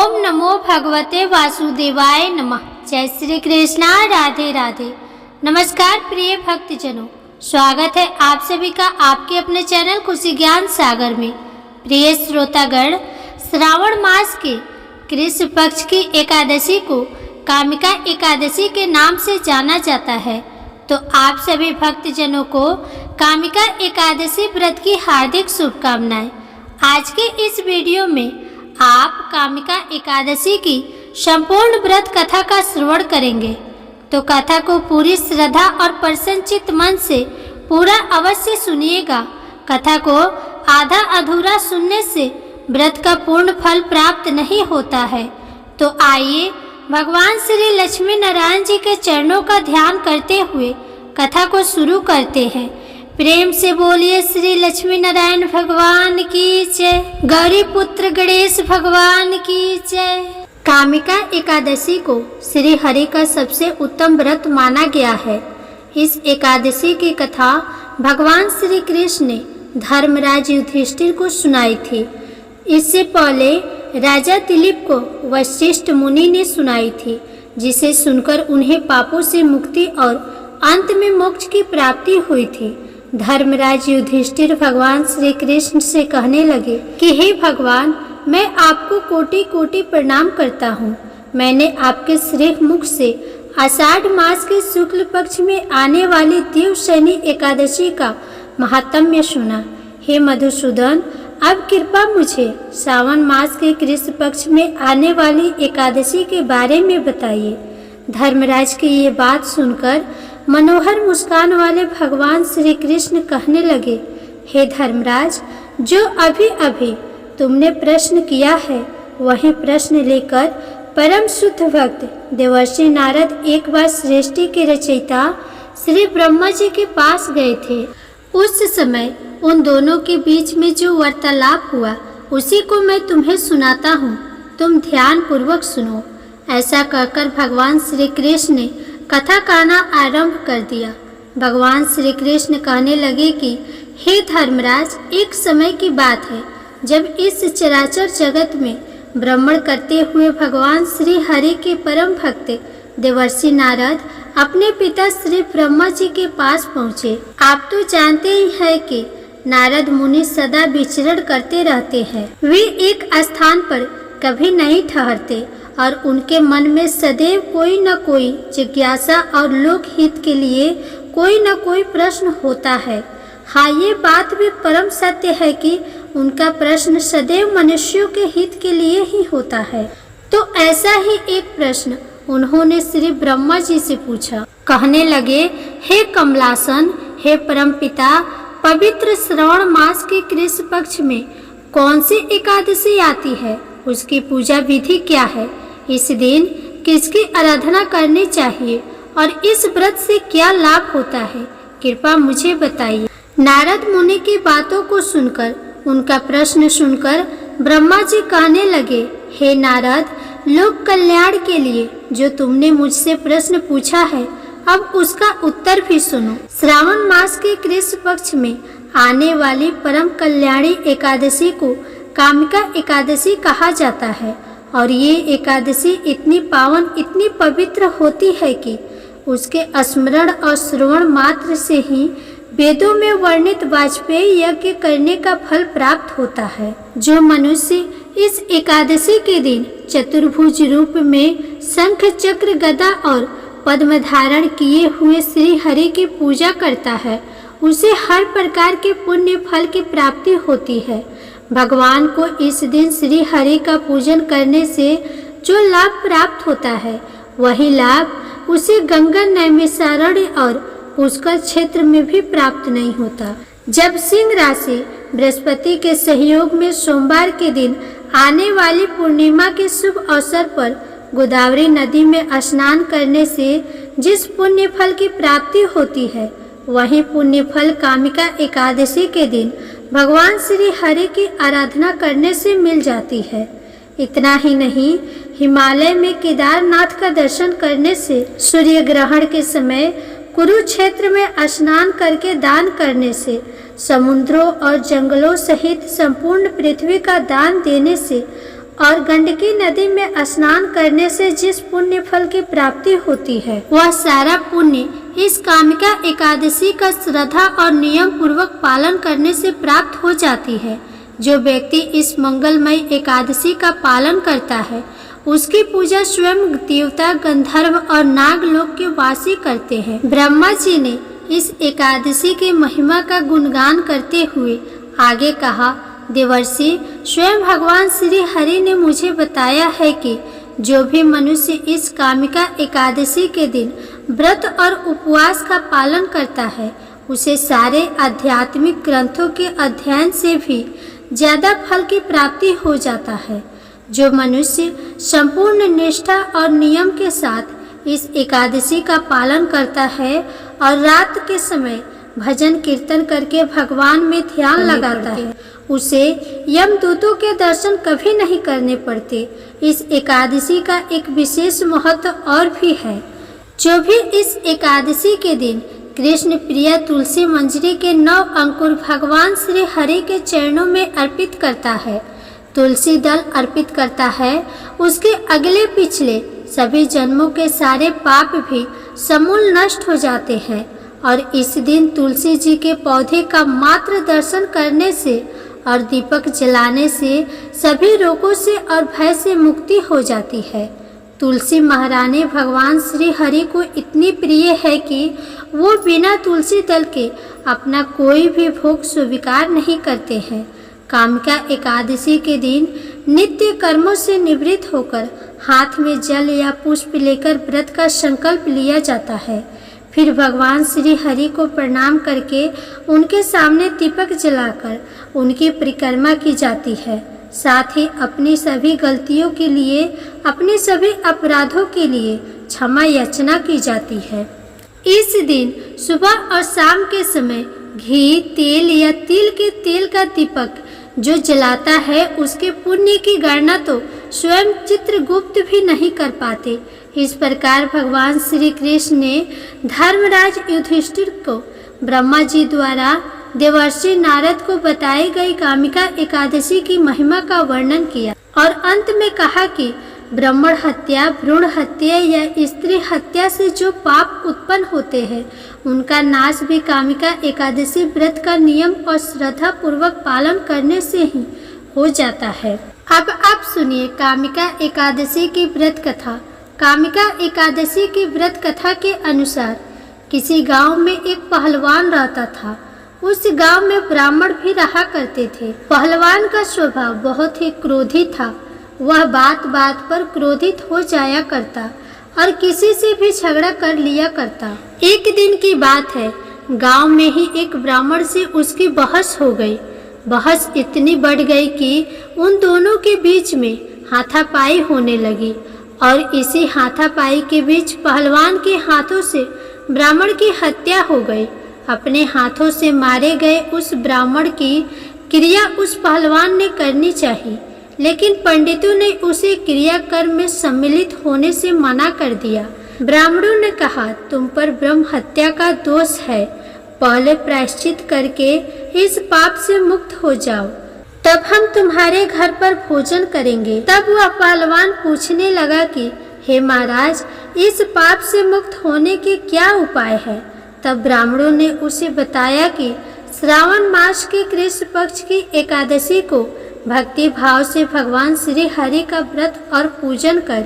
ओम नमो भगवते वासुदेवाय नमः। जय श्री कृष्णा, राधे राधे। नमस्कार प्रिय भक्तजनों, स्वागत है आप सभी का आपके अपने चैनल खुशी ज्ञान सागर में। प्रिय श्रोतागण, श्रावण मास के कृष्ण पक्ष की एकादशी को कामिका एकादशी के नाम से जाना जाता है। तो आप सभी भक्तजनों को कामिका एकादशी व्रत की हार्दिक शुभकामनाएं। आज के इस वीडियो में आप कामिका एकादशी की संपूर्ण व्रत कथा का श्रवण करेंगे। तो कथा को पूरी श्रद्धा और प्रसन्नचित्त मन से पूरा अवश्य सुनिएगा। कथा को आधा अधूरा सुनने से व्रत का पूर्ण फल प्राप्त नहीं होता है। तो आइए भगवान श्री लक्ष्मी नारायण जी के चरणों का ध्यान करते हुए कथा को शुरू करते हैं। प्रेम से बोलिए श्री लक्ष्मी नारायण भगवान की जय, गौरी पुत्र गणेश भगवान की जय। कामिका एकादशी को श्री हरि का सबसे उत्तम व्रत माना गया है। इस एकादशी की कथा भगवान श्री कृष्ण ने धर्मराज युधिष्ठिर को सुनाई थी। इससे पहले राजा दिलीप को वशिष्ठ मुनि ने सुनाई थी, जिसे सुनकर उन्हें पापों से मुक्ति और अंत में मोक्ष की प्राप्ति हुई थी। धर्मराज युधिष्ठिर भगवान श्री कृष्ण से कहने लगे कि हे भगवान, मैं आपको कोटि कोटि प्रणाम करता हूँ। मैंने आपके श्रेष्ठ मुख से आषाढ़ मास के शुक्ल पक्ष में आने वाली देवशयनी एकादशी का महात्म्य सुना। हे मधुसूदन, अब कृपा मुझे श्रावण मास के कृष्ण पक्ष में आने वाली एकादशी के बारे में बताइए। धर्मराज की ये बात सुनकर मनोहर मुस्कान वाले भगवान श्री कृष्ण कहने लगे, हे धर्मराज, जो अभी अभी तुमने प्रश्न किया है वही प्रश्न लेकर परम शुद्ध भक्त देवर्षि नारद एक बार सृष्टि के रचयिता श्री ब्रह्मा जी के पास गए थे। उस समय उन दोनों के बीच में जो वार्तालाप हुआ उसी को मैं तुम्हें सुनाता हूँ, तुम ध्यान पूर्वक सुनो। ऐसा कहकर भगवान श्री कृष्ण ने कथा कहना आरंभ कर दिया। भगवान श्री कृष्ण कहने लगे कि हे धर्मराज, एक समय की बात है जब इस चराचर जगत में भ्रमण करते हुए भगवान श्री हरि के परम भक्त देवर्षि नारद अपने पिता श्री ब्रह्मा जी के पास पहुँचे। आप तो जानते ही हैं कि नारद मुनि सदा विचरण करते रहते हैं। वे एक स्थान पर कभी नहीं ठहरते और उनके मन में सदैव कोई न कोई जिज्ञासा और लोकहित के लिए कोई न कोई प्रश्न होता है। हाँ, ये बात भी परम सत्य है कि उनका प्रश्न सदैव मनुष्यों के हित के लिए ही होता है। तो ऐसा ही एक प्रश्न उन्होंने श्री ब्रह्मा जी से पूछा। कहने लगे, हे कमलासन, हे परमपिता, पवित्र श्रावण मास के कृष्ण पक्ष में कौन सी एकादशी आती है? उसकी पूजा विधि क्या है? इस दिन किसकी आराधना करनी चाहिए और इस व्रत से क्या लाभ होता है? कृपा मुझे बताइए। नारद मुनि की बातों को सुनकर, उनका प्रश्न सुनकर ब्रह्मा जी कहने लगे, हे नारद, लोक कल्याण के लिए जो तुमने मुझसे प्रश्न पूछा है, अब उसका उत्तर भी सुनो। श्रावण मास के कृष्ण पक्ष में आने वाली परम कल्याणी एकादशी को कामिका एकादशी कहा जाता है और ये एकादशी इतनी पावन, इतनी पवित्र होती है कि उसके स्मरण और श्रवण मात्र से ही वेदों में वर्णित वाजपेयी यज्ञ करने का फल प्राप्त होता है। जो मनुष्य इस एकादशी के दिन चतुर्भुज रूप में शंख चक्र गदा और पद्म धारण किए हुए श्री हरि की पूजा करता है, उसे हर प्रकार के पुण्य फल की प्राप्ति होती है। भगवान को इस दिन श्री हरि का पूजन करने से जो लाभ प्राप्त होता है, वही लाभ उसे गंगा, नैमिषारण्य और पुष्कर क्षेत्र में भी प्राप्त नहीं होता। जब सिंह राशि बृहस्पति के सहयोग में सोमवार के दिन आने वाली पूर्णिमा के शुभ अवसर पर गोदावरी नदी में स्नान करने से जिस पुण्य फल की प्राप्ति होती है, वही पुण्य फल कामिका एकादशी के दिन भगवान श्री हरि की आराधना करने से मिल जाती है। इतना ही नहीं, हिमालय में केदारनाथ का दर्शन करने से, सूर्य ग्रहण के समय कुरुक्षेत्र में स्नान करके दान करने से, समुद्रों और जंगलों सहित संपूर्ण पृथ्वी का दान देने से और गंडकी नदी में स्नान करने से जिस पुण्य फल की प्राप्ति होती है, वह सारा पुण्य इस कामिका एकादशी का श्रद्धा और नियम पूर्वक पालन करने से प्राप्त हो जाती है। जो व्यक्ति इस मंगलमय एकादशी का पालन करता है, उसकी पूजा स्वयं देवता, गंधर्व और नागलोक के वासी करते हैं। ब्रह्मा जी ने इस एकादशी की महिमा का गुणगान करते हुए आगे कहा, देवर्षि, स्वयं भगवान श्री हरि ने मुझे बताया है कि जो भी मनुष्य इस कामिका एकादशी के दिन व्रत और उपवास का पालन करता है, उसे सारे आध्यात्मिक ग्रंथों के अध्ययन से भी ज्यादा फल की प्राप्ति हो जाता है। जो मनुष्य संपूर्ण निष्ठा और नियम के साथ इस एकादशी का पालन करता है और रात के समय भजन कीर्तन करके भगवान में ध्यान लगाता है, उसे यमदूतों के दर्शन कभी नहीं करने पड़ते। इस एकादशी का एक विशेष महत्व और भी है। जो भी इस एकादशी के दिन कृष्ण प्रिया तुलसी मंजरी के 9 अंकुर भगवान श्री हरि के चरणों में अर्पित करता है, तुलसी दल अर्पित करता है, उसके अगले पिछले सभी जन्मों के सारे पाप भी समूल नष्ट हो जाते हैं। और इस दिन तुलसी जी के पौधे का मात्र दर्शन करने से और दीपक जलाने से सभी रोगों से और भय से मुक्ति हो जाती है। तुलसी महारानी भगवान श्री हरि को इतनी प्रिय है कि वो बिना तुलसी दल के अपना कोई भी भोग स्वीकार नहीं करते हैं। कामिका एकादशी के दिन नित्य कर्मों से निवृत्त होकर हाथ में जल या पुष्प लेकर व्रत का संकल्प लिया जाता है। फिर भगवान श्री हरि को प्रणाम करके उनके सामने दीपक जलाकर उनकी परिक्रमा की जाती है। साथ ही अपनी सभी गलतियों के लिए, अपने सभी अपराधों के लिए क्षमा याचना की जाती है। इस दिन सुबह और शाम के समय घी, तेल या तिल के तेल का दीपक जो जलाता है, उसके पुण्य की गणना तो स्वयं चित्रगुप्त भी नहीं कर पाते। इस प्रकार भगवान श्री कृष्ण ने धर्मराज युधिष्ठिर को ब्रह्मा जी द्वारा देवर्षि नारद को बताई गई कामिका एकादशी की महिमा का वर्णन किया और अंत में कहा कि ब्राह्मण हत्या, भ्रूण हत्या या स्त्री हत्या से जो पाप उत्पन्न होते हैं, उनका नाश भी कामिका एकादशी व्रत का नियम और श्रद्धा पूर्वक पालन करने से ही हो जाता है। अब आप सुनिए कामिका एकादशी की व्रत कथा। कामिका एकादशी की व्रत कथा के अनुसार किसी गांव में एक पहलवान रहता था। उस गांव में ब्राह्मण भी रहा करते थे। पहलवान का स्वभाव बहुत ही क्रोधी था। वह बात बात पर क्रोधित हो जाया करता और किसी से भी झगड़ा कर लिया करता। एक दिन की बात है, गांव में ही एक ब्राह्मण से उसकी बहस हो गई। बहस इतनी बढ़ गई कि उन दोनों के बीच में हाथापाई होने लगी और इसी हाथापाई के बीच पहलवान के हाथों से ब्राह्मण की हत्या हो गई। अपने हाथों से मारे गए उस ब्राह्मण की क्रिया उस पहलवान ने करनी चाहिए, लेकिन पंडितों ने उसे क्रियाकर्म में सम्मिलित होने से मना कर दिया। ब्राह्मणों ने कहा, तुम पर ब्रह्म हत्या का दोष है, पहले प्रायश्चित करके इस पाप से मुक्त हो जाओ, तब हम तुम्हारे घर पर भोजन करेंगे। तब वह पहलवान पूछने लगा कि हे महाराज, इस पाप से मुक्त होने के क्या उपाय है? तब ब्राह्मणों ने उसे बताया कि श्रावण मास के कृष्ण पक्ष की एकादशी को भक्ति भाव से भगवान श्री हरि का व्रत और पूजन कर,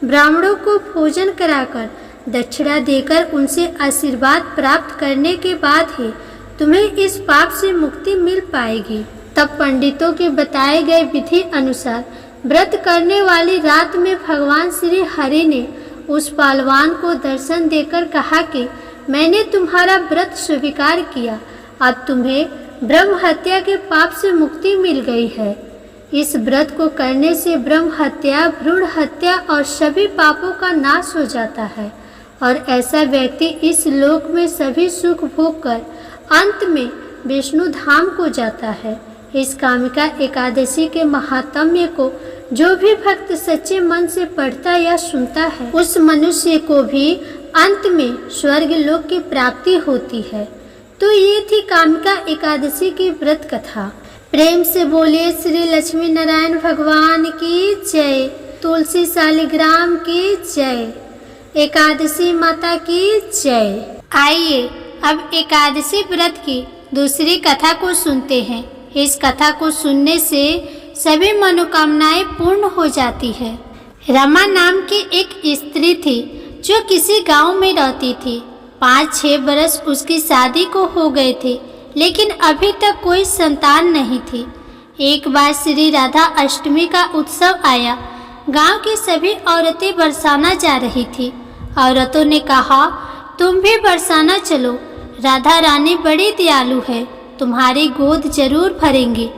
ब्राह्मणों को भोजन कराकर दक्षिणा देकर उनसे आशीर्वाद प्राप्त करने के बाद ही तुम्हें इस पाप से मुक्ति मिल पाएगी। तब पंडितों के बताए गए विधि अनुसार व्रत करने वाली रात में भगवान श्री हरि ने उस पहलवान को दर्शन देकर कहा कि मैंने तुम्हारा व्रत स्वीकार किया, अब तुम्हें ब्रह्म हत्या के पाप से मुक्ति मिल गई है। इस व्रत को करने से ब्रह्म हत्या, भ्रूण हत्या और सभी पापों का नाश हो जाता है और ऐसा व्यक्ति इस लोक में सभी सुख भोग कर अंत में विष्णु धाम को जाता है। इस कामिका एकादशी के महात्म्य को जो भी भक्त सच्चे मन से पढ़ता या सुनता है, उस मनुष्य को भी अंत में स्वर्ग लोक की प्राप्ति होती है। तो ये थी कामिका एकादशी की व्रत कथा। प्रेम से बोलिए श्री लक्ष्मी नारायण भगवान की जय। तुलसी शालिग्राम की जय। एकादशी माता की जय। आइए अब एकादशी व्रत की दूसरी कथा को सुनते हैं। इस कथा को सुनने से सभी मनोकामनाएं पूर्ण हो जाती है। रमा नाम की एक स्त्री थी जो किसी गांव में रहती थी। 5-6 बरस उसकी शादी को हो गए थे, लेकिन अभी तक कोई संतान नहीं थी। एक बार श्री राधा अष्टमी का उत्सव आया। गांव की सभी औरतें बरसाना जा रही थी। औरतों ने कहा, तुम भी बरसाना चलो, राधा रानी बड़ी दयालु है, तुम्हारी गोद जरूर भरेंगी।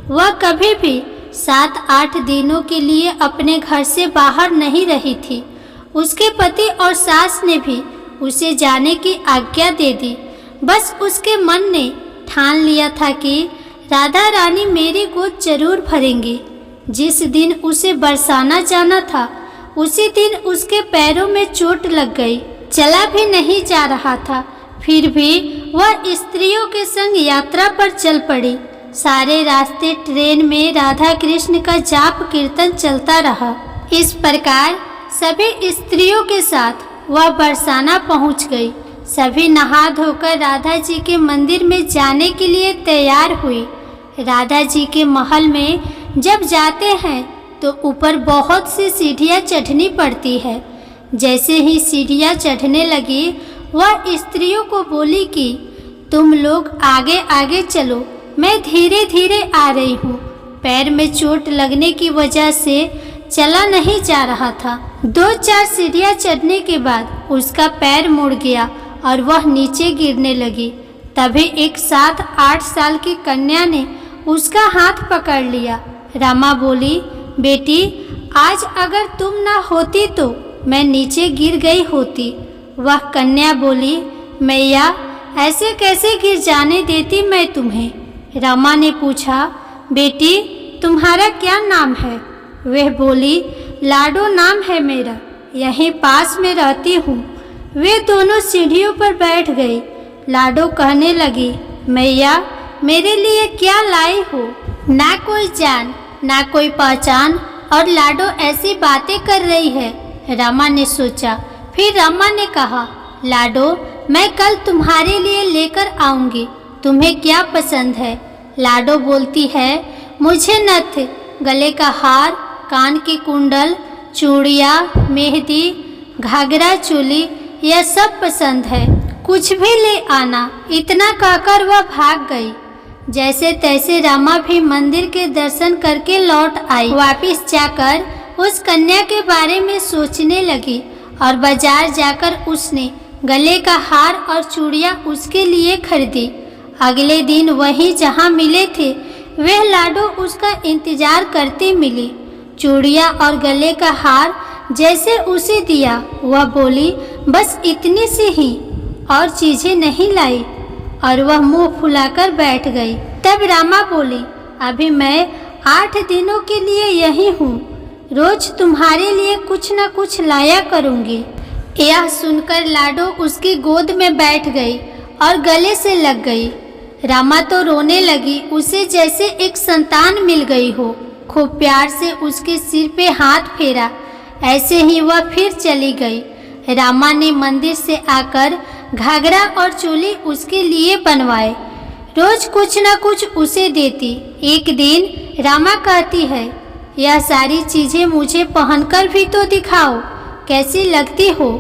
वह कभी भी 7-8 दिनों के लिए अपने घर से बाहर नहीं रही थी। उसके पति और सास ने भी उसे जाने की आज्ञा दे दी। बस उसके मन ने ठान लिया था कि राधा रानी मेरी गोद जरूर भरेंगी। जिस दिन उसे बरसाना जाना था, उसी दिन उसके पैरों में चोट लग गई। चला भी नहीं जा रहा था, फिर भी वह स्त्रियों के संग यात्रा पर चल पड़ी। सारे रास्ते ट्रेन में राधा कृष्ण का जाप कीर्तन चलता रहा। इस प्रकार सभी स्त्रियों के साथ वह बरसाना पहुंच गई। सभी नहा धोकर राधा जी के मंदिर में जाने के लिए तैयार हुई। राधा जी के महल में जब जाते हैं तो ऊपर बहुत सी सीढ़ियाँ चढ़नी पड़ती है। जैसे ही सीढ़ियाँ चढ़ने लगी, वह स्त्रियों को बोली कि तुम लोग आगे आगे चलो, मैं धीरे धीरे आ रही हूँ। पैर में चोट लगने की वजह से चला नहीं जा रहा था। 2-4 सीढ़ियाँ चढ़ने के बाद उसका पैर मुड़ गया और वह नीचे गिरने लगी। तभी एक 7-8 साल की कन्या ने उसका हाथ पकड़ लिया। रमा बोली, बेटी, आज अगर तुम ना होती तो मैं नीचे गिर गई होती। वह कन्या बोली, मैया, ऐसे कैसे गिर जाने देती मैं तुम्हें। रमा ने पूछा, बेटी, तुम्हारा क्या नाम है। वह बोली, लाडो नाम है मेरा, यहीं पास में रहती हूँ। वे दोनों सीढ़ियों पर बैठ गई। लाडो कहने लगी, मैया, मेरे लिए क्या लाई हो। ना कोई जान ना कोई पहचान, और लाडो ऐसी बातें कर रही है। रमा ने सोचा। फिर रमा ने कहा, लाडो, मैं कल तुम्हारे लिए लेकर आऊँगी, तुम्हें क्या पसंद है। लाडो बोलती है, मुझे नथ, गले का हार, कान की कुंडल, चूड़ियाँ, मेहंदी, घाघरा चोली, यह सब पसंद है, कुछ भी ले आना। इतना कहकर वह भाग गई। जैसे तैसे रमा भी मंदिर के दर्शन करके लौट आई। वापिस जाकर उस कन्या के बारे में सोचने लगी और बाजार जाकर उसने गले का हार और चूड़ियाँ उसके लिए खरीदी। अगले दिन वहीं जहाँ मिले थे, वह लाडो उसका इंतजार करती मिली। चूड़ियाँ और गले का हार जैसे उसे दिया, वह बोली, बस इतनी सी ही, और चीजें नहीं लाई, और वह मुंह फुलाकर बैठ गई। तब रामा बोली, अभी मैं 8 दिनों के लिए यही हूँ, रोज तुम्हारे लिए कुछ न कुछ लाया करूँगी। यह सुनकर लाडो उसकी गोद में बैठ गई और गले से लग गई। रामा तो रोने लगी, उसे जैसे एक संतान मिल गई हो। खूब प्यार से उसके सिर पे हाथ फेरा। ऐसे ही वह फिर चली गई। रामा ने मंदिर से आकर घाघरा और चोली उसके लिए बनवाए। रोज कुछ न कुछ उसे देती। एक दिन रामा कहती है, यह सारी चीजें मुझे पहनकर भी तो दिखाओ, कैसी लगती हो।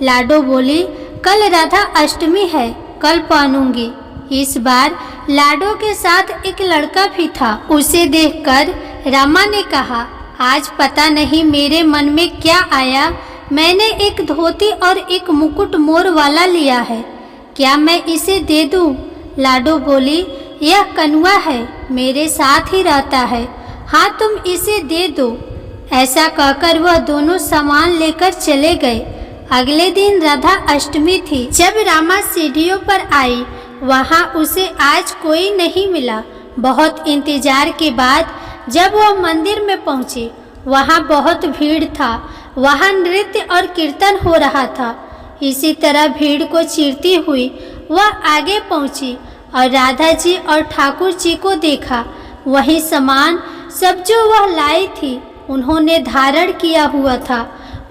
लाडो बोली, कल राधा अष्टमी है, कल पहनूंगी। इस बार लाडो के साथ एक लड़का भी था। उसे देखकर रामा ने कहा, आज पता नहीं मेरे मन में क्या आया, मैंने एक धोती और एक मुकुट मोर वाला लिया है, क्या मैं इसे दे दूं? लाडो बोली, यह कनुआ है, मेरे साथ ही रहता है, हाँ तुम इसे दे दो। ऐसा कहकर वह दोनों सामान लेकर चले गए। अगले दिन राधा अष्टमी थी। जब रामा सीढ़ियों पर आई, वहाँ उसे आज कोई नहीं मिला। बहुत इंतजार के बाद जब वह मंदिर में पहुँची, वहाँ बहुत भीड़ था। वहाँ नृत्य और कीर्तन हो रहा था। इसी तरह भीड़ को चीरती हुई वह आगे पहुँची और राधा जी और ठाकुर जी को देखा। वही सामान सब जो वह लाई थी उन्होंने धारण किया हुआ था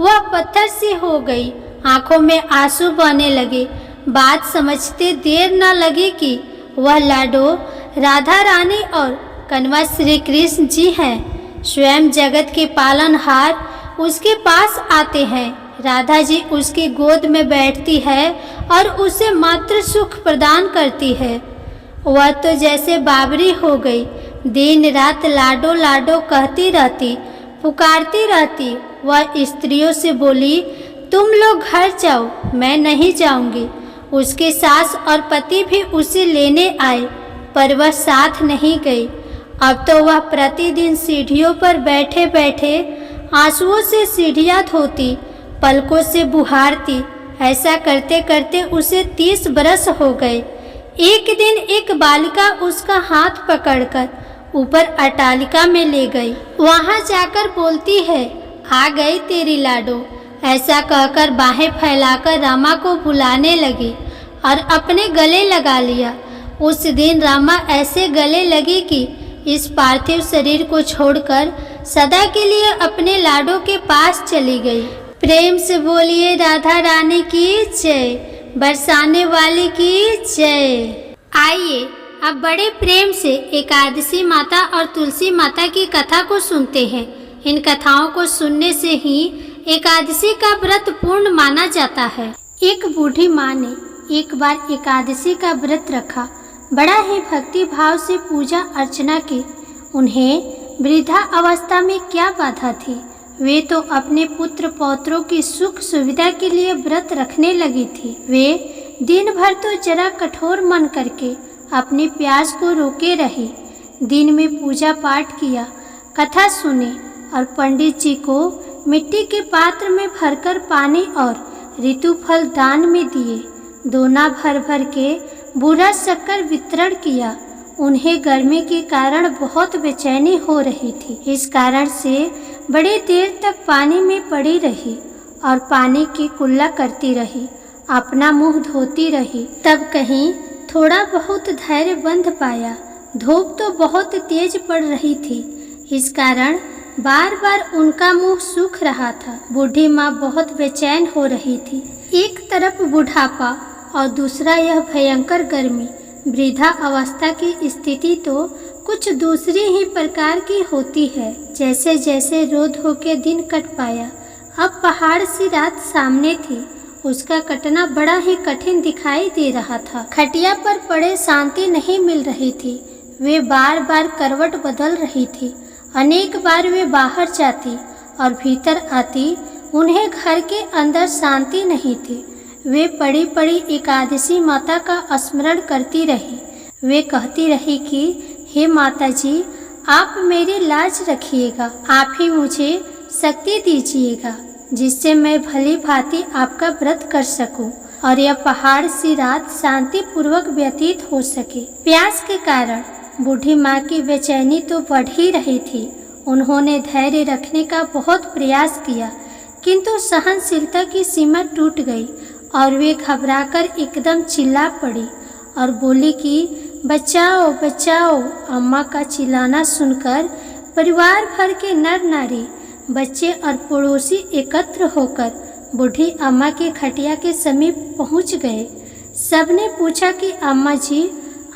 वह पत्थर सी हो गई। आंखों में आंसू बहने लगे। बात समझते देर न लगी कि वह लाडो राधा रानी और कन्वा श्री कृष्ण जी हैं। स्वयं जगत के पालनहार उसके पास आते हैं। राधा जी उसकी गोद में बैठती है और उसे मात्र सुख प्रदान करती है। वह तो जैसे बावरी हो गई। दिन रात लाडो लाडो कहती रहती, पुकारती रहती। वह स्त्रियों से बोली, तुम लोग घर जाओ, मैं नहीं जाऊंगी। उसके सास और पति भी उसे लेने आए, पर वह साथ नहीं गई। अब तो वह प्रतिदिन सीढ़ियों पर बैठे बैठे आंसुओं से सीढ़ियाँ धोती, पलकों से बुहारती। ऐसा करते करते उसे 30 बरस हो गए। एक दिन एक बालिका उसका हाथ पकड़कर ऊपर अटालिका में ले गई। वहां जाकर बोलती है, आ गई तेरी लाडो। ऐसा कहकर बाहें फैलाकर रामा को बुलाने लगी और अपने गले लगा लिया। उस दिन रामा ऐसे गले लगी कि इस पार्थिव शरीर को छोड़कर सदा के लिए अपने लाडो के पास चली गई। प्रेम से बोलिए राधा रानी की जय, बरसाने वाली की जय। आइए अब बड़े प्रेम से एकादशी माता और तुलसी माता की कथा को सुनते हैं। इन कथाओं को सुनने से ही एकादशी का व्रत पूर्ण माना जाता है। एक बूढ़ी माँ ने एक बार एकादशी का व्रत रखा। बड़ा ही भक्ति भाव से पूजा अर्चना की। उन्हें वृद्धा अवस्था में क्या बाधा थी। वे तो अपने पुत्र पौत्रों की सुख सुविधा के लिए व्रत रखने लगी थी। वे दिन भर तो जरा कठोर मन करके अपनी प्यास को रोके रही। दिन में पूजा पाठ किया, कथा सुनी और पंडित जी को मिट्टी के पात्र में भरकर पानी और ऋतुफल दान में दिए। दोना भर भर के बूढ़ा शक्कर वितरण किया। उन्हें गर्मी के कारण बहुत बेचैनी हो रही थी। इस कारण से बड़ी देर तक पानी में पड़ी रही और पानी की कुल्ला करती रही, अपना मुंह धोती रही। तब कहीं थोड़ा बहुत धैर्य बंध पाया। धूप तो बहुत तेज पड़ रही थी, इस कारण बार बार उनका मुंह सूख रहा था। बूढ़ी माँ बहुत बेचैन हो रही थी। एक तरफ बुढ़ापा और दूसरा यह भयंकर गर्मी। वृद्धा अवस्था की स्थिति तो कुछ दूसरी ही प्रकार की होती है। जैसे जैसे रोज होके दिन कट पाया, अब पहाड़ सी रात सामने थी। उसका कटना बड़ा ही कठिन दिखाई दे रहा था। खटिया पर पड़े शांति नहीं मिल रही थी। वे बार बार करवट बदल रही थी। अनेक बार वे बाहर जाती और भीतर आती। उन्हें घर के अंदर शांति नहीं थी। वे पड़ी पड़ी एकादशी माता का स्मरण करती रही। वे कहती रही कि हे माता जी, आप मेरी लाज रखिएगा। आप ही मुझे शक्ति दीजिएगा जिससे मैं भली भांति आपका व्रत कर सकूं और यह पहाड़ सी रात शांति पूर्वक व्यतीत हो सके। प्यास के कारण बूढ़ी माँ की बेचैनी तो बढ़ ही रही थी। उन्होंने धैर्य रखने का बहुत प्रयास किया, किंतु सहनशीलता की सीमा टूट गई और वे घबराकर एकदम चिल्ला पड़ी और बोली कि बचाओ बचाओ। अम्मा का चिल्लाना सुनकर परिवार भर के नर नारी, बच्चे और पड़ोसी एकत्र होकर बूढ़ी अम्मा के खटिया के समीप पहुंच गए। सबने पूछा कि अम्मा जी,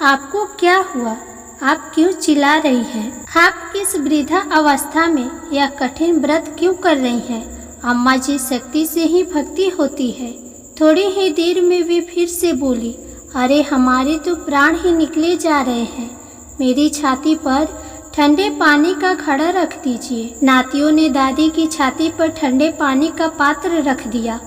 आपको क्या हुआ? आप क्यों चिल्ला रही हैं? आप इस वृद्धा अवस्था में यह कठिन व्रत क्यों कर रही हैं? अम्मा जी, शक्ति से ही भक्ति होती है। थोड़ी ही देर में वे फिर से बोली, अरे हमारे तो प्राण ही निकले जा रहे हैं। मेरी छाती पर ठंडे पानी का घड़ा रख दीजिए। नातियों ने दादी की छाती पर ठंडे पानी का पात्र रख दिया।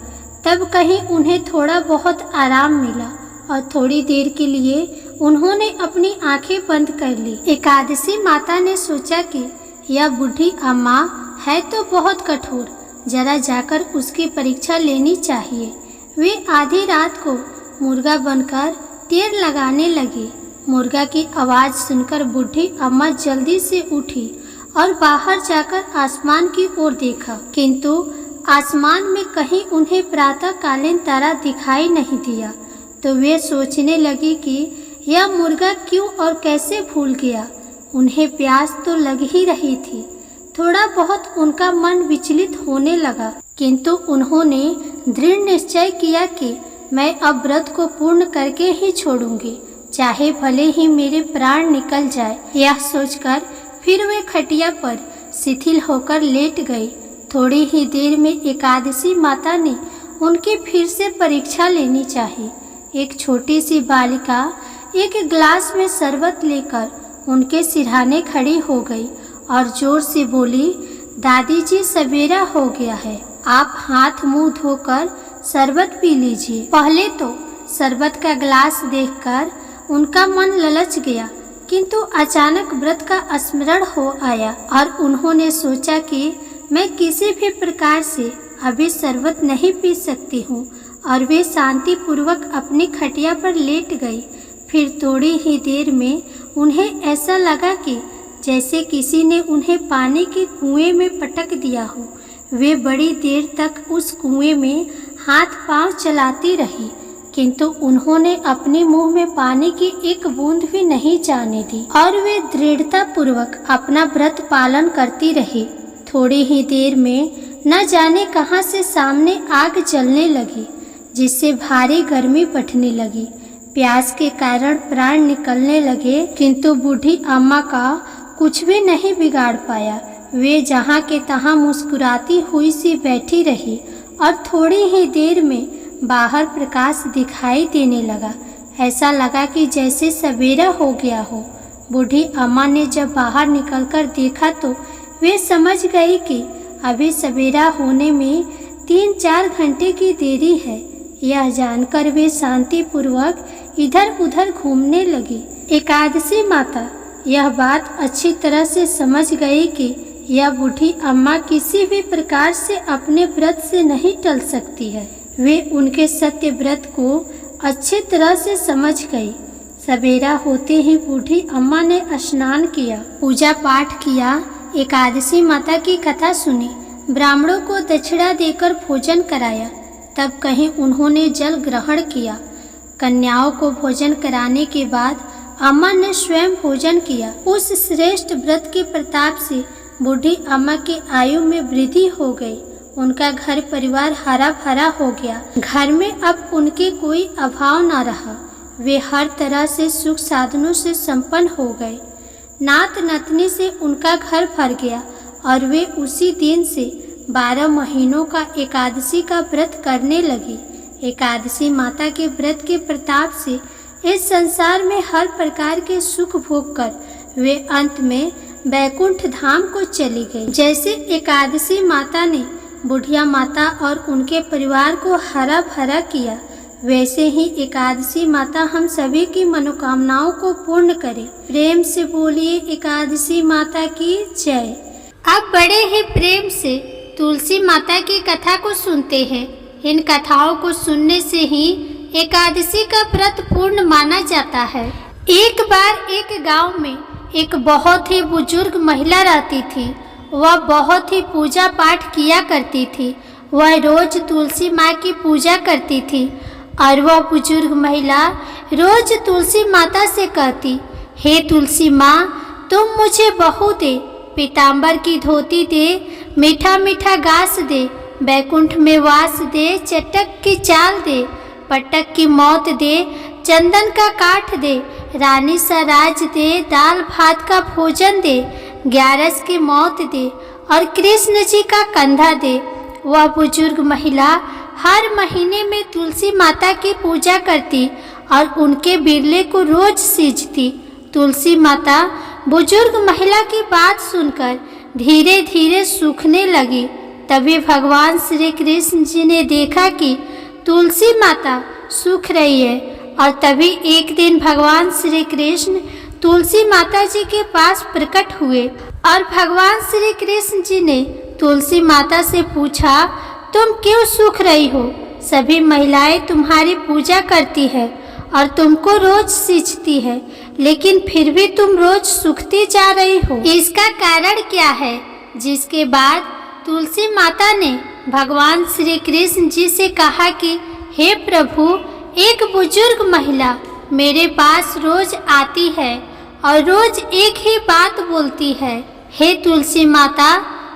तब कहीं उन्हें थोड़ा बहुत आराम मिला और थोड़ी देर के लिए उन्होंने अपनी आंखें बंद कर ली। एकादशी माता ने सोचा कि यह बूढ़ी अम्मा है तो बहुत कठोर, जरा जाकर उसकी परीक्षा लेनी चाहिए। वे आधी रात को मुर्गा बनकर तीर लगाने लगी। मुर्गा की आवाज़ सुनकर बूढ़ी अम्मा जल्दी से उठी और बाहर जाकर आसमान की ओर देखा, किंतु आसमान में कहीं उन्हें प्रातःकालीन तारा दिखाई नहीं दिया। तो वे सोचने लगी कि यह मुर्गा क्यों और कैसे भूल गया। उन्हें प्यास तो लग ही रही थी। थोड़ा बहुत उनका मन विचलित होने लगा, किंतु उन्होंने दृढ़ निश्चय किया कि मैं अब व्रत को पूर्ण करके ही छोड़ूंगी, चाहे भले ही मेरे प्राण निकल जाए। यह सोचकर फिर वे खटिया पर शिथिल होकर लेट गई। थोड़ी ही देर में एकादशी माता ने उनकी फिर से परीक्षा लेनी चाहिए। एक छोटी सी बालिका एक गिलास में शरबत लेकर उनके सिरहाने खड़ी हो गई और जोर से बोली, दादी जी सवेरा हो गया है, आप हाथ मुंह धोकर शरबत पी लीजिए। पहले तो शरबत का गिलास देखकर उनका मन ललच गया, किंतु अचानक व्रत का स्मरण हो आया और उन्होंने सोचा कि मैं किसी भी प्रकार से अभी शरबत नहीं पी सकती हूँ, और वे शांति पूर्वक अपनी खटिया पर लेट गई। फिर थोड़ी ही देर में उन्हें ऐसा लगा कि जैसे किसी ने उन्हें पानी के कुएं में पटक दिया हो। वे बड़ी देर तक उस कुएं में हाथ पांव चलाती रही, किंतु उन्होंने अपने मुंह में पानी की एक बूंद भी नहीं जाने दी और वे दृढ़ता पूर्वक अपना व्रत पालन करती रही। थोड़ी ही देर में न जाने कहां से सामने आग जलने लगी, जिससे भारी गर्मी बढ़ने लगी। प्यास के कारण प्राण निकलने लगे, किंतु बूढ़ी अम्मा का कुछ भी नहीं बिगाड़ पाया। वे जहाँ के तहाँ मुस्कुराती हुई सी बैठी रही और थोड़ी ही देर में बाहर प्रकाश दिखाई देने लगा। ऐसा लगा कि जैसे सवेरा हो गया हो। बूढ़ी अम्मा ने जब बाहर निकलकर देखा तो वे समझ गई कि अभी सवेरा होने में 3-4 घंटे की देरी है। यह जानकर वे शांति पूर्वक इधर उधर घूमने लगी। एकादशी माता यह बात अच्छी तरह से समझ गई कि यह बूढ़ी अम्मा किसी भी प्रकार से अपने व्रत से नहीं टल सकती है। वे उनके सत्य व्रत को अच्छी तरह से समझ गई। सवेरा होते ही बूढ़ी अम्मा ने स्नान किया, पूजा पाठ किया, एकादशी माता की कथा सुनी, ब्राह्मणों को दक्षिणा देकर भोजन कराया। तब कहीं उन्होंने जल ग्रहण किया। कन्याओं को भोजन कराने के बाद अम्मा ने स्वयं भोजन किया। उस श्रेष्ठ व्रत के प्रताप से बूढ़ी अम्मा की आयु में वृद्धि हो गई। उनका घर परिवार हरा भरा हो गया। घर में अब उनके कोई अभाव न रहा। वे हर तरह से सुख साधनों से संपन्न हो गए। नात नतनी से उनका घर भर गया और वे उसी दिन से 12 महीनों का एकादशी का व्रत करने लगे। एकादशी माता के व्रत के प्रताप से इस संसार में हर प्रकार के सुख भोग कर वे अंत में बैकुंठ धाम को चली गई। जैसे एकादशी माता ने बुढ़िया माता और उनके परिवार को हरा भरा किया, वैसे ही एकादशी माता हम सभी की मनोकामनाओं को पूर्ण करे। प्रेम से बोलिए एकादशी माता की जय। अब बड़े ही प्रेम से तुलसी माता की कथा को सुनते हैं। इन कथाओं को सुनने से ही एकादशी का व्रत पूर्ण माना जाता है। एक बार एक गांव में एक बहुत ही बुजुर्ग महिला रहती थी। वह बहुत ही पूजा पाठ किया करती थी। वह रोज तुलसी माँ की पूजा करती थी और वह बुजुर्ग महिला रोज तुलसी माता से कहती, हे तुलसी माँ, तुम मुझे बहू दे, पीताम्बर की धोती दे, मीठा मीठा घास दे, बैकुंठ में वास दे, चटक की चाल दे, पटक की मौत दे, चंदन का काठ दे, रानी सा राज दे, दाल भात का भोजन दे, 11 की मौत दे और कृष्ण जी का कंधा दे। वह बुजुर्ग महिला हर महीने में तुलसी माता की पूजा करती और उनके बिरले को रोज सींचती। तुलसी माता बुजुर्ग महिला की बात सुनकर धीरे धीरे सूखने लगी। तभी भगवान श्री कृष्ण जी ने देखा कि तुलसी माता सूख रही है और तभी एक दिन भगवान श्री कृष्ण तुलसी माता जी के पास प्रकट हुए और भगवान श्री कृष्ण जी ने तुलसी माता से पूछा, तुम क्यों सूख रही हो? सभी महिलाएं तुम्हारी पूजा करती है और तुमको रोज सींचती है, लेकिन फिर भी तुम रोज सूखती जा रही हो। इसका कारण क्या है? जिसके बाद तुलसी माता ने भगवान श्री कृष्ण जी से कहा कि हे प्रभु, एक बुजुर्ग महिला मेरे पास रोज आती है और रोज एक ही बात बोलती है, हे तुलसी माता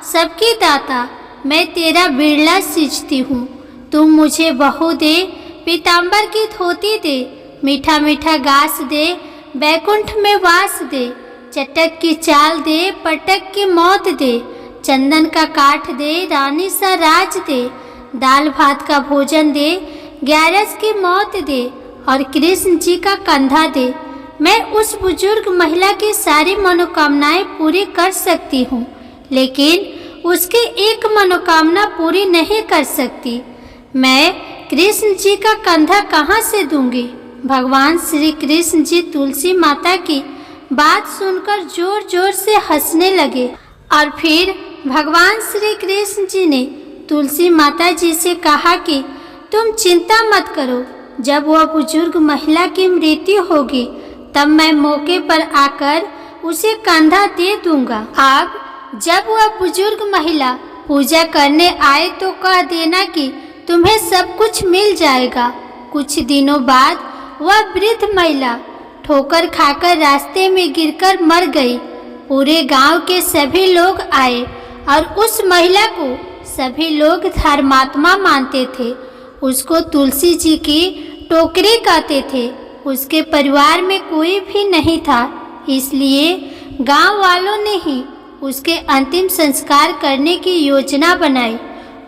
सबकी दाता, मैं तेरा बिरला सींचती हूँ। तुम मुझे बहू दे, पीताम्बर की धोती दे, मीठा मीठा घास दे, बैकुंठ में वास दे, चटक की चाल दे, पटक की मौत दे, चंदन का काठ दे, रानी सा राज दे, दाल भात का भोजन दे, ग्यारस की मौत दे और कृष्ण जी का कंधा दे। मैं उस बुजुर्ग महिला की सारी मनोकामनाएं पूरी कर सकती हूँ, लेकिन उसकी एक मनोकामना पूरी नहीं कर सकती। मैं कृष्ण जी का कंधा कहाँ से दूंगी? भगवान श्री कृष्ण जी तुलसी माता की बात सुनकर जोर जोर से हंसने लगे और फिर भगवान श्री कृष्ण जी ने तुलसी माता जी से कहा कि तुम चिंता मत करो, जब वह बुजुर्ग महिला की मृत्यु होगी तब मैं मौके पर आकर उसे कंधा दे दूंगा। अब जब वह बुजुर्ग महिला पूजा करने आए तो कह देना कि तुम्हें सब कुछ मिल जाएगा। कुछ दिनों बाद वह वृद्ध महिला ठोकर खाकर रास्ते में गिरकर मर गई। पूरे गांव के सभी लोग आए और उस महिला को सभी लोग धर्मात्मा मानते थे। उसको तुलसी जी की टोकरी कहते थे। उसके परिवार में कोई भी नहीं था, इसलिए गांव वालों ने ही उसके अंतिम संस्कार करने की योजना बनाई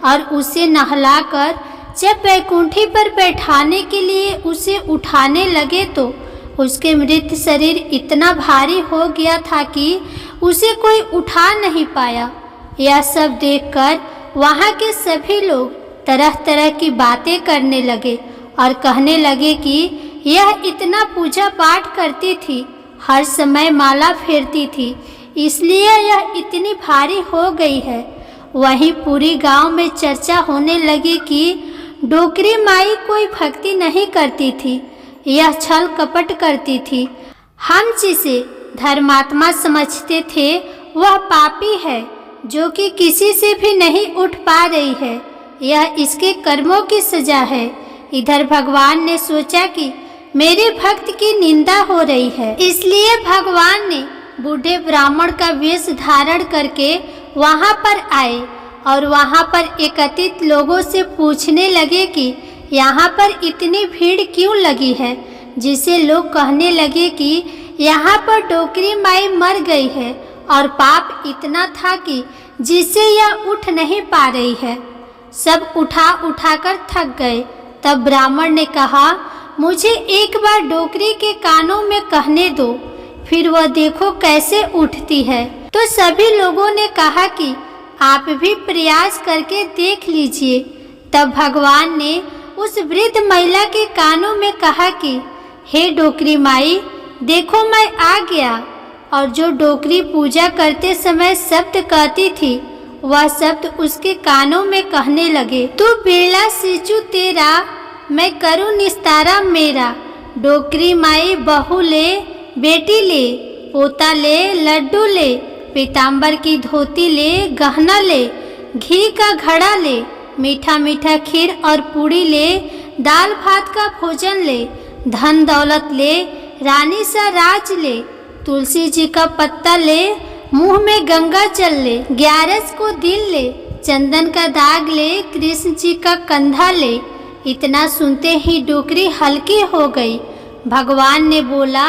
और उसे नहलाकर जब वैकुंठी पर बैठाने के लिए उसे उठाने लगे तो उसके मृत शरीर इतना भारी हो गया था कि उसे कोई उठा नहीं पाया। यह सब देखकर वहाँ के सभी लोग तरह तरह की बातें करने लगे और कहने लगे कि यह इतना पूजा पाठ करती थी, हर समय माला फेरती थी, इसलिए यह इतनी भारी हो गई है। वहीं पूरी गांव में चर्चा होने लगी कि डोकरी माई कोई भक्ति नहीं करती थी, यह छल कपट करती थी। हम जिसे धर्मात्मा समझते थे वह पापी है जो कि किसी से भी नहीं उठ पा रही है। यह इसके कर्मों की सजा है। इधर भगवान ने सोचा कि मेरे भक्त की निंदा हो रही है, इसलिए भगवान ने बूढ़े ब्राह्मण का वेश धारण करके वहां पर आए और वहां पर एकत्रित लोगों से पूछने लगे कि यहाँ पर इतनी भीड़ क्यों लगी है, जिसे लोग कहने लगे कि यहाँ पर डोकरी माई मर गई है और पाप इतना था कि जिससे यह उठ नहीं पा रही है। सब उठा उठाकर थक गए। तब ब्राह्मण ने कहा, मुझे एक बार डोकरी के कानों में कहने दो, फिर वह देखो कैसे उठती है। तो सभी लोगों ने कहा कि आप भी प्रयास करके देख लीजिए। तब भगवान ने उस वृद्ध महिला के कानों में कहा कि हे डोकरी माई, देखो मैं आ गया। और जो डोकरी पूजा करते समय शब्द कहती थी वह शब्द उसके कानों में कहने लगे, तू बिरला सींचू तेरा, मैं करूँ निस्तारा मेरा। डोकरी माई बहू ले, बेटी ले, पोता ले, लड्डू ले, पीताम्बर की धोती ले, गहना ले, घी का घड़ा ले, मीठा मीठा खीर और पूड़ी ले, दाल भात का भोजन ले, धन दौलत ले, रानी सा राज ले, तुलसी जी का पत्ता ले, मुंह में गंगा जल ले, ग्यारस को दिल ले, चंदन का दाग ले, कृष्ण जी का कंधा ले। इतना सुनते ही डोकरी हल्की हो गई। भगवान ने बोला,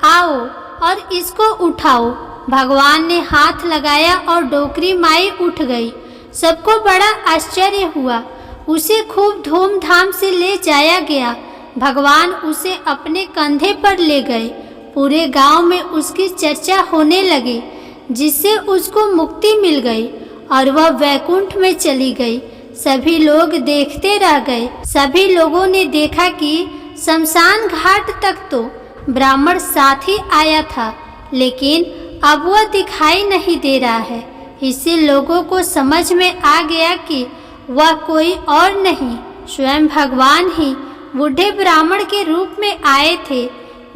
आओ और इसको उठाओ। भगवान ने हाथ लगाया और डोकरी माई उठ गई। सबको बड़ा आश्चर्य हुआ। उसे खूब धूमधाम से ले जाया गया। भगवान उसे अपने कंधे पर ले गए। पूरे गांव में उसकी चर्चा होने लगी, जिससे उसको मुक्ति मिल गई और वह वैकुंठ में चली गई। सभी लोग देखते रह गए। सभी लोगों ने देखा कि शमशान घाट तक तो ब्राह्मण साथ ही आया था, लेकिन अब वह दिखाई नहीं दे रहा है। इससे लोगों को समझ में आ गया कि वह कोई और नहीं, स्वयं भगवान ही बूढ़े ब्राह्मण के रूप में आए थे।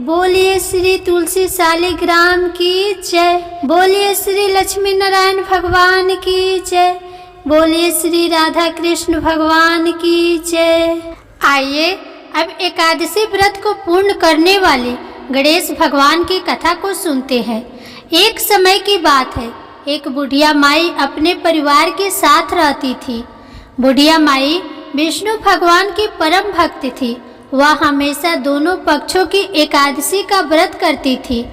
बोलिए श्री तुलसी शालिग्राम की जय। बोलिए श्री लक्ष्मी नारायण भगवान की जय। बोलिए श्री राधा कृष्ण भगवान की जय। आइए अब एकादशी व्रत को पूर्ण करने वाले गणेश भगवान की कथा को सुनते हैं। एक समय की बात है, एक बुढ़िया माई अपने परिवार के साथ रहती थी। बुढ़िया माई विष्णु भगवान की परम भक्त थी। वह हमेशा दोनों पक्षों की एकादशी का व्रत करती थी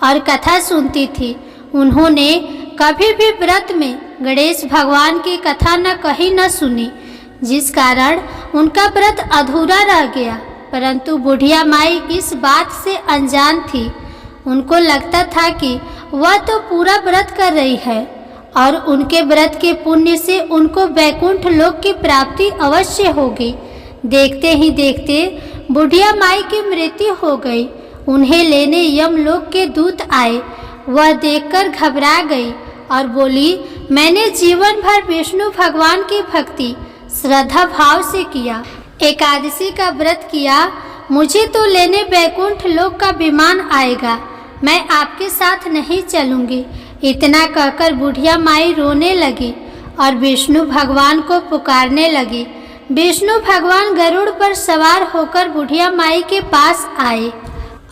और कथा सुनती थी। उन्होंने कभी भी व्रत में गणेश भगवान की कथा न कही न सुनी, जिस कारण उनका व्रत अधूरा रह गया। परंतु बुढ़िया माई इस बात से अनजान थी। उनको लगता था कि वह तो पूरा व्रत कर रही है और उनके व्रत के पुण्य से उनको वैकुंठ लोक की प्राप्ति अवश्य होगी। देखते ही देखते बुढ़िया माई की मृत्यु हो गई। उन्हें लेने यमलोक के दूत आए। वह देखकर घबरा गई और बोली, मैंने जीवन भर विष्णु भगवान की भक्ति श्रद्धा भाव से किया, एकादशी का व्रत किया, मुझे तो लेने वैकुंठ लोक का विमान आएगा, मैं आपके साथ नहीं चलूंगी। इतना कहकर बुढ़िया माई रोने लगी और विष्णु भगवान को पुकारने लगी। विष्णु भगवान गरुड़ पर सवार होकर बुढ़िया माई के पास आए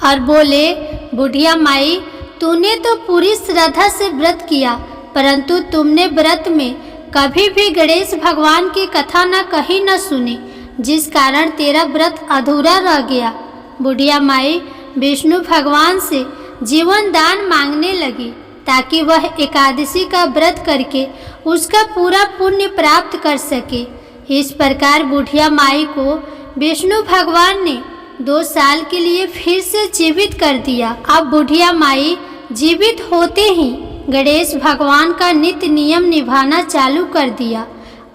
और बोले, बुढ़िया माई, तूने तो पूरी श्रद्धा से व्रत किया, परंतु तुमने व्रत में कभी भी गणेश भगवान की कथा न कही न सुनी, जिस कारण तेरा व्रत अधूरा रह गया। बुढ़िया माई विष्णु भगवान से जीवन दान मांगने लगी ताकि वह एकादशी का व्रत करके उसका पूरा पुण्य प्राप्त कर सके। इस प्रकार बुढ़िया माई को विष्णु भगवान ने 2 साल के लिए फिर से जीवित कर दिया। अब बुढ़िया माई जीवित होते ही गणेश भगवान का नित्य नियम निभाना चालू कर दिया।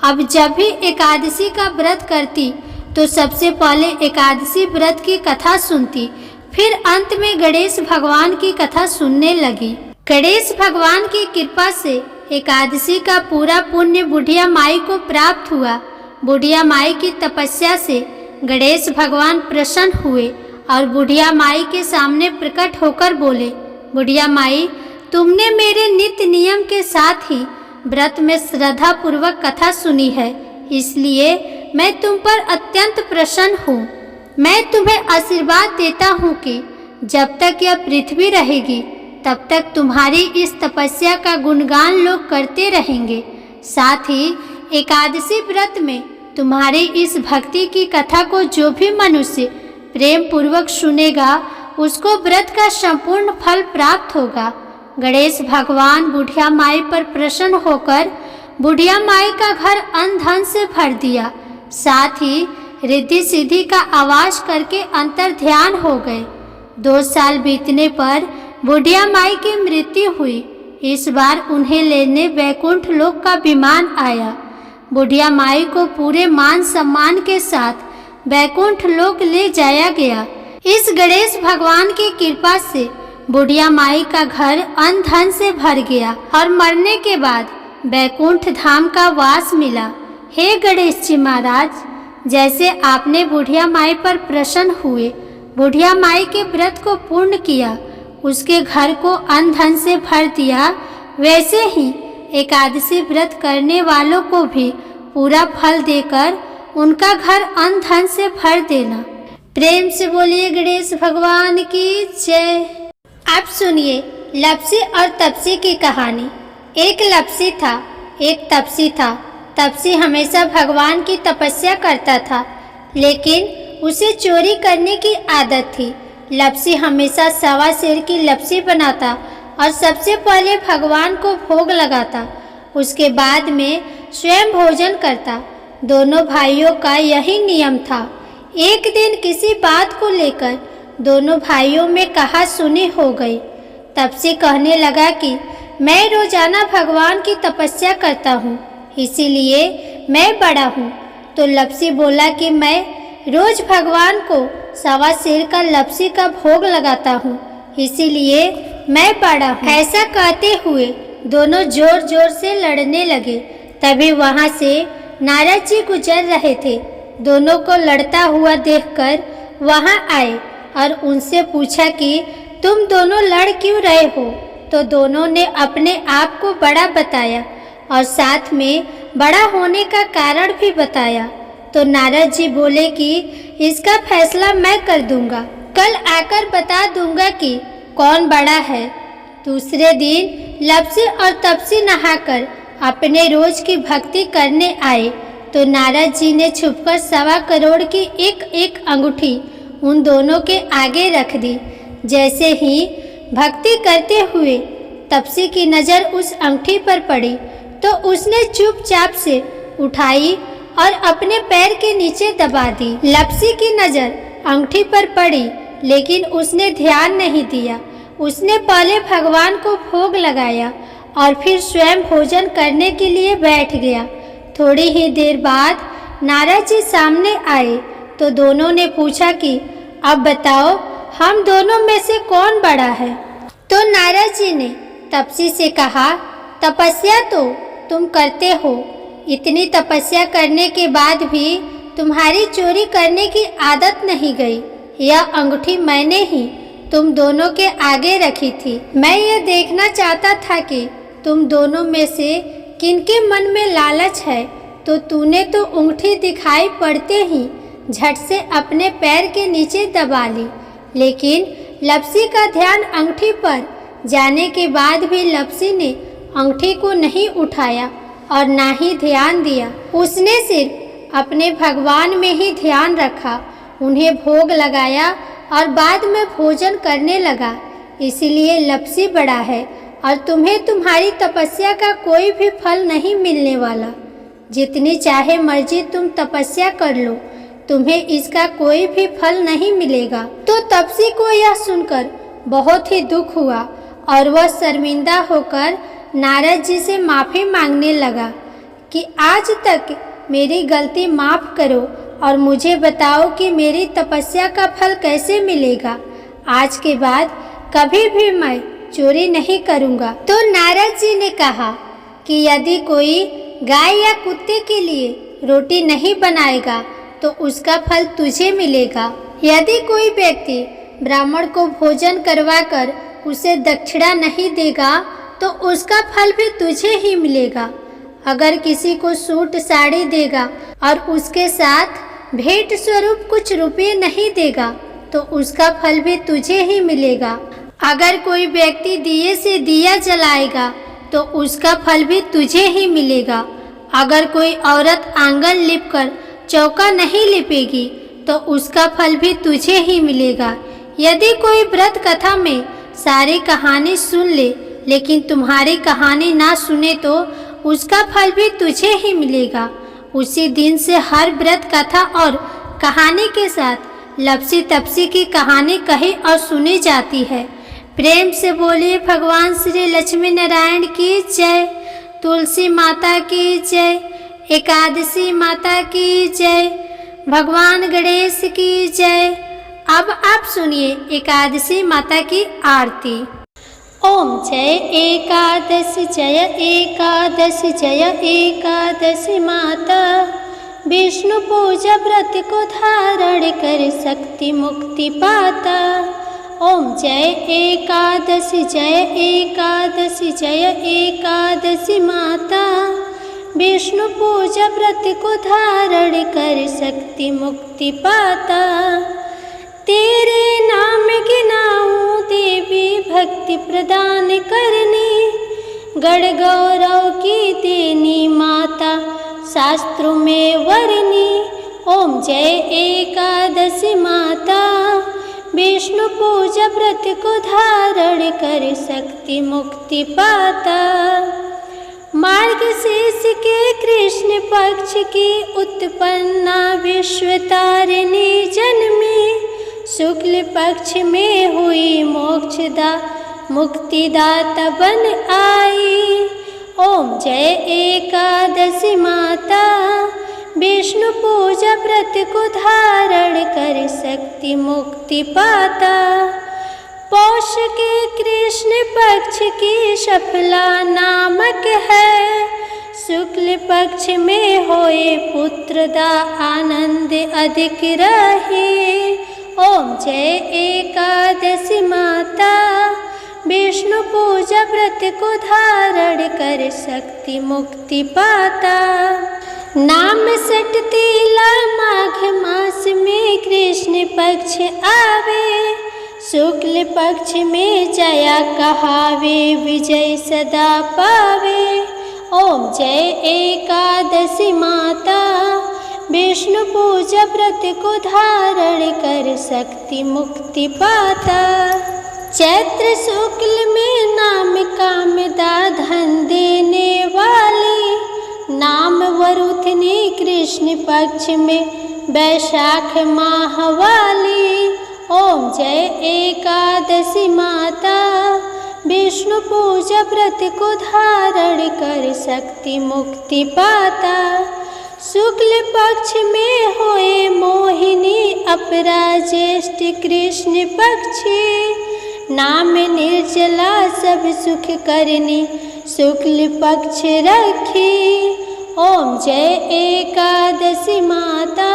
अब जब भी एकादशी का व्रत करती तो सबसे पहले एकादशी व्रत की कथा सुनती, फिर अंत में गणेश भगवान की कथा सुनने लगी। गणेश भगवान की कृपा से एकादशी का पूरा पुण्य बुढ़िया माई को प्राप्त हुआ। बुढ़िया माई की तपस्या से गणेश भगवान प्रसन्न हुए और बुढ़िया माई के सामने प्रकट होकर बोले, बुढ़िया माई, तुमने मेरे नित्य नियम के साथ ही व्रत में श्रद्धा पूर्वक कथा सुनी है, इसलिए मैं तुम पर अत्यंत प्रसन्न हूँ। मैं तुम्हें आशीर्वाद देता हूँ कि जब तक यह पृथ्वी रहेगी तब तक तुम्हारी इस तपस्या का गुणगान लोग करते रहेंगे। साथ ही एकादशी व्रत में तुम्हारी इस भक्ति की कथा को जो भी मनुष्य प्रेम पूर्वक सुनेगा उसको व्रत का संपूर्ण फल प्राप्त होगा। गणेश भगवान बुढ़िया माई पर प्रसन्न होकर बुढ़िया माई का घर अन्न धन से भर दिया। साथ ही रिद्धि सिद्धि का आवाज करके अंतर ध्यान हो गए। 2 साल बीतने पर बुढ़िया माई की मृत्यु हुई। इस बार उन्हें लेने वैकुंठ लोक का विमान आया। बुढ़िया माई को पूरे मान सम्मान के साथ वैकुंठ लोक ले जाया गया। इस गणेश भगवान की कृपा से बुढ़िया माई का घर अन्न धन से भर गया और मरने के बाद वैकुंठ धाम का वास मिला। हे गणेश जी महाराज, जैसे आपने बुढ़िया माई पर प्रसन्न हुए, बुढ़िया माई के व्रत को पूर्ण किया, उसके घर को अन्न धन से भर दिया, वैसे ही एकादशी व्रत करने वालों को भी पूरा फल देकर उनका घर अन्न धन से भर देना। प्रेम से बोलिए गणेश भगवान की जय। अब सुनिए लपसी और तपसी की कहानी। एक लपसी था, एक तपसी था। तपसी हमेशा भगवान की तपस्या करता था, लेकिन उसे चोरी करने की आदत थी। लपसी हमेशा 1.25 सेर की लपसी बनाता और सबसे पहले भगवान को भोग लगाता, उसके बाद में स्वयं भोजन करता। दोनों भाइयों का यही नियम था। एक दिन किसी बात को लेकर दोनों भाइयों में कहा सुनी हो गई। तपसी कहने लगा कि मैं रोजाना भगवान की तपस्या करता हूँ, इसीलिए मैं बड़ा हूँ। तो लपसी बोला कि मैं रोज भगवान को 1.25 सेर का लपसी का भोग लगाता हूँ, इसीलिए मैं बड़ा हूँ। ऐसा कहते हुए दोनों जोर जोर से लड़ने लगे। तभी वहाँ से नारद जी गुजर रहे थे। दोनों को लड़ता हुआ देखकर वहाँ आए और उनसे पूछा कि तुम दोनों लड़ क्यों रहे हो। तो दोनों ने अपने आप को बड़ा बताया और साथ में बड़ा होने का कारण भी बताया। तो नारद जी बोले कि इसका फैसला मैं कर दूंगा। कल आकर बता दूंगा कि कौन बड़ा है। दूसरे दिन लपसी और तपसी नहाकर अपने रोज की भक्ति करने आए तो नारद जी ने छुपकर 1.25 करोड़ की एक एक अंगूठी उन दोनों के आगे रख दी। जैसे ही भक्ति करते हुए तपसी की नज़र उस अंगूठी पर पड़ी तो उसने चुपचाप से उठाई और अपने पैर के नीचे दबा दी। लपसी की नज़र अंगूठी पर पड़ी लेकिन उसने ध्यान नहीं दिया। उसने पहले भगवान को भोग लगाया और फिर स्वयं भोजन करने के लिए बैठ गया। थोड़ी ही देर बाद नारद जी सामने आए तो दोनों ने पूछा कि अब बताओ हम दोनों में से कौन बड़ा है। तो नारद जी ने तपसी से कहा, तपस्या तो तुम करते हो, इतनी तपस्या करने के बाद भी तुम्हारी चोरी करने की आदत नहीं गई। यह अंगूठी मैंने ही तुम दोनों के आगे रखी थी। मैं ये देखना चाहता था कि तुम दोनों में से किनके मन में लालच है, तो तूने तो अंगूठी दिखाई पड़ते ही झट से अपने पैर के नीचे दबा ली। लेकिन लपसी का ध्यान अंगूठी पर जाने के बाद भी लपसी ने अंगूठी को नहीं उठाया और ना ही ध्यान दिया। उसने सिर्फ अपने भगवान में ही ध्यान रखा, उन्हें भोग लगाया और बाद में भोजन करने लगा। इसीलिए लपसी बड़ा है और तुम्हें तुम्हारी तपस्या का कोई भी फल नहीं मिलने वाला। जितनी चाहे मर्जी तुम तपस्या कर लो, तुम्हें इसका कोई भी फल नहीं मिलेगा। तो तपसी को यह सुनकर बहुत ही दुख हुआ और वह शर्मिंदा होकर नारद जी से माफ़ी मांगने लगा कि आज तक मेरी गलती माफ़ करो और मुझे बताओ कि मेरी तपस्या का फल कैसे मिलेगा। आज के बाद कभी भी मैं चोरी नहीं करूँगा। तो नारद जी ने कहा कि यदि कोई गाय या कुत्ते के लिए रोटी नहीं बनाएगा तो उसका फल तुझे मिलेगा। यदि कोई व्यक्ति ब्राह्मण को भोजन करवाकर उसे दक्षिणा नहीं देगा तो उसका फल भी तुझे ही मिलेगा। अगर किसी को सूट साड़ी देगा और उसके साथ भेंट स्वरूप कुछ रुपये नहीं देगा तो उसका फल भी तुझे ही मिलेगा। अगर कोई व्यक्ति दिए से दिया जलाएगा तो उसका फल भी तुझे ही मिलेगा। अगर कोई औरत आंगन लिपकर चौका नहीं लिपेगी तो उसका फल भी तुझे ही मिलेगा। यदि कोई व्रत कथा में सारी कहानी सुन ले लेकिन तुम्हारी कहानी ना सुने तो उसका फल भी तुझे ही मिलेगा। उसी दिन से हर व्रत कथा और कहानी के साथ लपसी तपसी की कहानी कही और सुनी जाती है। प्रेम से बोलिए भगवान श्री लक्ष्मी नारायण की जय, तुलसी माता की जय, एकादशी माता की जय, भगवान गणेश की जय। अब आप सुनिए एकादशी माता की आरती। ओम जय एकादशी जय एकादशी जय एकादशी माता, विष्णु पूजा व्रत को धारण कर शक्ति मुक्ति पाता। ओम जय एकादशी जय एकादशी जय एकादशी माता, विष्णु पूजा व्रत को धारण कर शक्ति मुक्ति पाता। तेरे नाम गिनाऊं देवी भक्ति प्रदान करनी, गण गौरव की देनी माता शास्त्रों में वर्णी। ओम जय एकादशी माता, विष्णु पूजा व्रत को धारण कर शक्ति मुक्ति पाता। मार्गशीर्ष के कृष्ण पक्ष की उत्पन्ना विश्व तारिणी जन्मी, शुक्ल पक्ष में हुई मोक्षदा मुक्तिदाता बन आई। ओम जय एकादशी माता, विष्णु पूजा व्रत को धारण कर शक्ति मुक्ति पाता। पौष के कृष्ण पक्ष की सफला नामक है, शुक्ल पक्ष में होए पुत्रदा आनंद अधिक रहे। ओम जय एकादशी माता, विष्णु पूजा व्रत को धारण कर शक्ति मुक्ति पाता। नाम सटतीला माघ मास में कृष्ण पक्ष आवे, शुक्ल पक्ष में जया कहावे, विजय सदा पावे। ओम जय एकादशी माता, विष्णु पूजा व्रत को धारण कर शक्ति मुक्ति पाता। चैत्र शुक्ल में नाम कामदा धन देने वाली, नाम वरुथनी कृष्ण पक्ष में वैशाख माह वाली। ओम जय एकादशी माता, विष्णु पूजा व्रत को धारण कर शक्ति मुक्ति पाता। शुक्ल पक्ष में होए मोहिनी, अपरा ज्येष्ठ कृष्ण पक्षी। नाम निर्जला सब सुख करनी, शुक्ल पक्ष रखी। ओम जय एकादशी माता,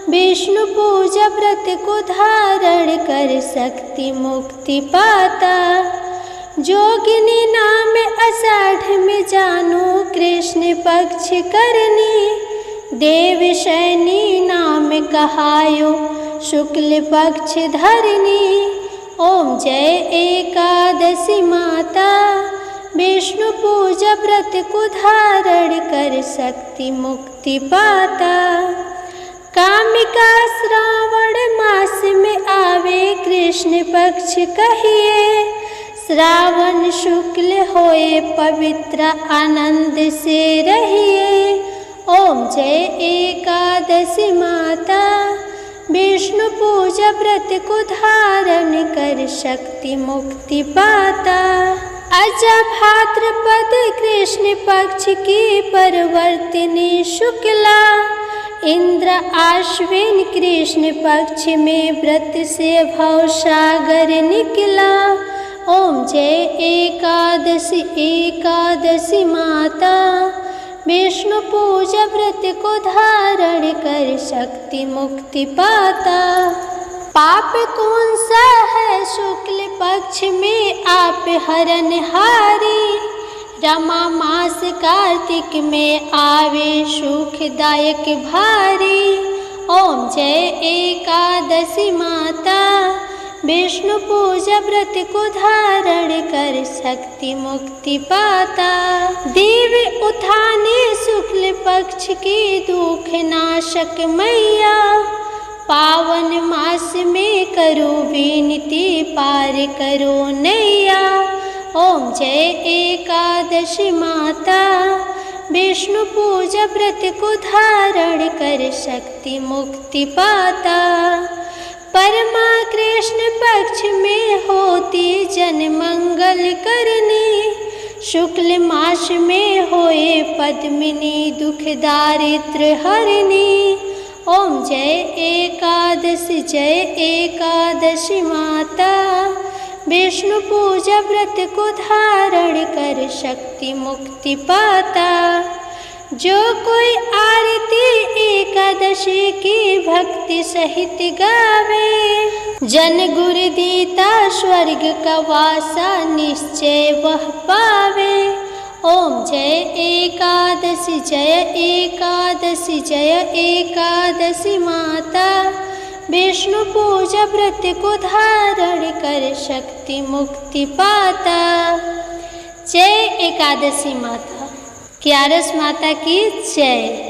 विष्णु पूजा व्रत को धारण कर शक्ति मुक्ति पाता। जोगिनी नाम आषाढ़ में जानू, कृष्ण पक्ष करनी। देव शैनी नाम कहायो, शुक्ल पक्ष धरनी। ओम जय एकादशी माता, विष्णु पूजा व्रत को धारण कर शक्ति मुक्ति पाता। कामिका श्रावण मास में आवे, कृष्ण पक्ष कहिए। श्रावण शुक्ल होए पवित्र, आनंद से रहिए। ओम जय एकादशी माता, विष्णु पूजा व्रत को धारण कर शक्ति मुक्ति पाता। अजा भाद्रपद कृष्ण पक्ष की परिवर्तिनी शुक्ला, इंद्र आश्विन कृष्ण पक्ष में व्रत से भव सागर निकला। ओम जय एकादशी एकादशी माता, विष्णु पूजा व्रत को धारण कर शक्ति मुक्ति पाता। पाप कौन सा है शुक्ल पक्ष में आप हरनहारी, रमा मास कार्तिक में आवे सुखदायक भारी। ओम जय एकादशी माता, विष्णु पूजा व्रत को धारण कर शक्ति मुक्ति पाता। देव उठाने शुक्ल पक्ष की दुख नाशक मैया, पावन मास में करो विनती पार करो नैया। ओम जय एकादशी माता, विष्णु पूजा व्रत को धारण कर शक्ति मुक्ति पाता। परमा कृष्ण पक्ष में होती जन मंगल करनी, शुक्ल मास में होए पद्मिनी दुख दारिद्र हरनी। ओम जय एकादशी माता, विष्णु पूजा व्रत को धारण कर शक्ति मुक्ति पाता। जो कोई आरती एकादशी की भक्ति सहित गावे, जन गुरु दीता स्वर्ग का वासा निश्चय वह पावे। ओम जय एकादशी जय एकादशी माता, विष्णु पूजा व्रत को धारण कर शक्ति मुक्ति पाता। जय एकादशी माता, क्यारस माता की जय।